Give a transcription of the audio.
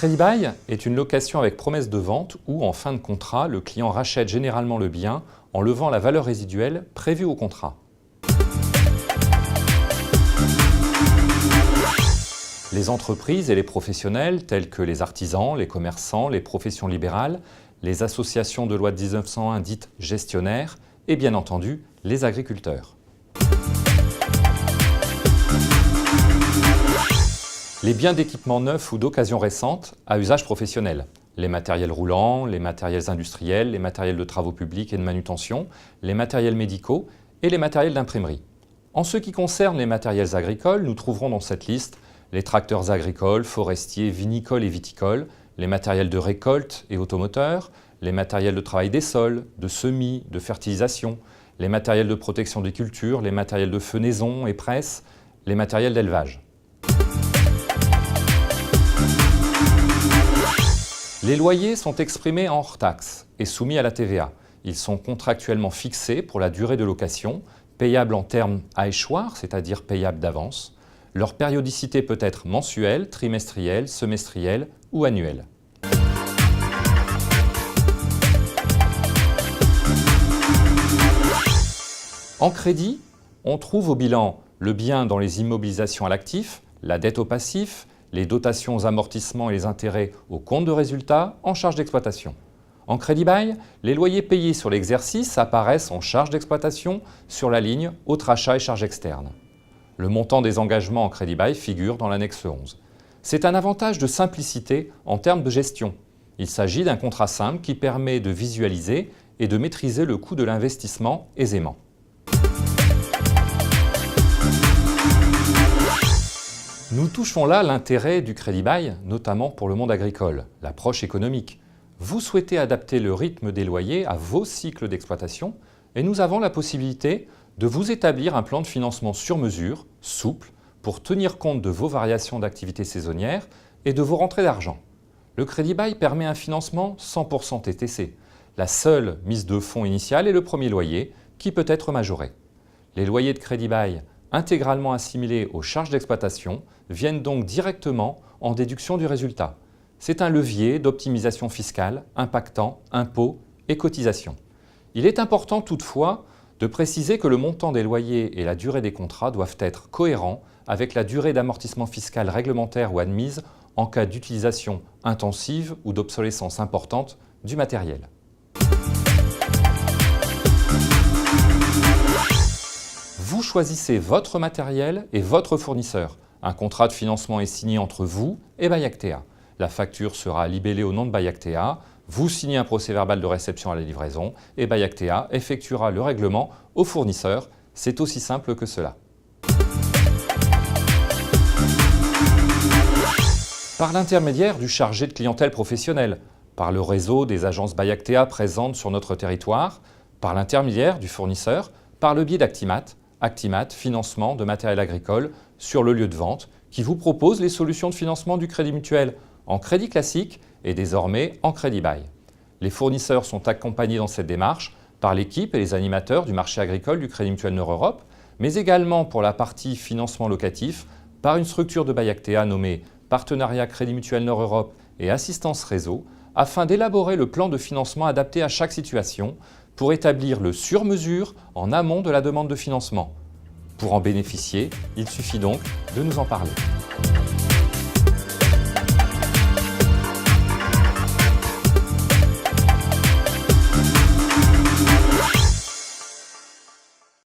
crédit bail est une location avec promesse de vente où, en fin de contrat, le client rachète généralement le bien en levant la valeur résiduelle prévue au contrat. Les entreprises et les professionnels, tels que les artisans, les commerçants, les professions libérales, les associations de loi de 1901 dites gestionnaires et bien entendu les agriculteurs. Les biens d'équipement neufs ou d'occasion récente à usage professionnel. Les matériels roulants, les matériels industriels, les matériels de travaux publics et de manutention, les matériels médicaux et les matériels d'imprimerie. En ce qui concerne les matériels agricoles, nous trouverons dans cette liste les tracteurs agricoles, forestiers, vinicoles et viticoles, les matériels de récolte et automoteurs, les matériels de travail des sols, de semis, de fertilisation, les matériels de protection des cultures, les matériels de fenaison et presse, les matériels d'élevage. Les loyers sont exprimés en hors taxe et soumis à la TVA. Ils sont contractuellement fixés pour la durée de location, payables en termes à échoir, c'est-à-dire payables d'avance. Leur périodicité peut être mensuelle, trimestrielle, semestrielle ou annuelle. En crédit, on trouve au bilan le bien dans les immobilisations à l'actif, la dette au passif, les dotations aux amortissements et les intérêts au compte de résultat en charge d'exploitation. En crédit bail, les loyers payés sur l'exercice apparaissent en charge d'exploitation sur la ligne autres achats et charges externes. Le montant des engagements en crédit bail figure dans l'annexe 11. C'est un avantage de simplicité en termes de gestion. Il s'agit d'un contrat simple qui permet de visualiser et de maîtriser le coût de l'investissement aisément. Nous touchons là l'intérêt du crédit bail, notamment pour le monde agricole, l'approche économique. Vous souhaitez adapter le rythme des loyers à vos cycles d'exploitation et nous avons la possibilité de vous établir un plan de financement sur mesure, souple, pour tenir compte de vos variations d'activité saisonnière et de vos rentrées d'argent. Le crédit bail permet un financement 100% TTC. La seule mise de fonds initiale est le premier loyer qui peut être majoré. Les loyers de crédit bail intégralement assimilés aux charges d'exploitation viennent donc directement en déduction du résultat. C'est un levier d'optimisation fiscale impactant impôts et cotisations. Il est important toutefois de préciser que le montant des loyers et la durée des contrats doivent être cohérents avec la durée d'amortissement fiscal réglementaire ou admise en cas d'utilisation intensive ou d'obsolescence importante du matériel. Vous choisissez votre matériel et votre fournisseur. Un contrat de financement est signé entre vous et Bail Actea. La facture sera libellée au nom de Bail Actea. Vous signez un procès-verbal de réception à la livraison et Bail Actea effectuera le règlement au fournisseur. C'est aussi simple que cela. Par l'intermédiaire du chargé de clientèle professionnel, par le réseau des agences Bail Actea présentes sur notre territoire, par l'intermédiaire du fournisseur, par le biais d'Actimat, Actimat, financement de matériel agricole sur le lieu de vente, qui vous propose les solutions de financement du crédit mutuel en crédit classique et désormais en crédit bail. Les fournisseurs sont accompagnés dans cette démarche par l'équipe et les animateurs du marché agricole du Crédit Mutuel Nord Europe, mais également pour la partie financement locatif par une structure de Bail Actea nommée Partenariat Crédit Mutuel Nord Europe et Assistance Réseau, afin d'élaborer le plan de financement adapté à chaque situation pour établir le sur-mesure en amont de la demande de financement. Pour en bénéficier, il suffit donc de nous en parler.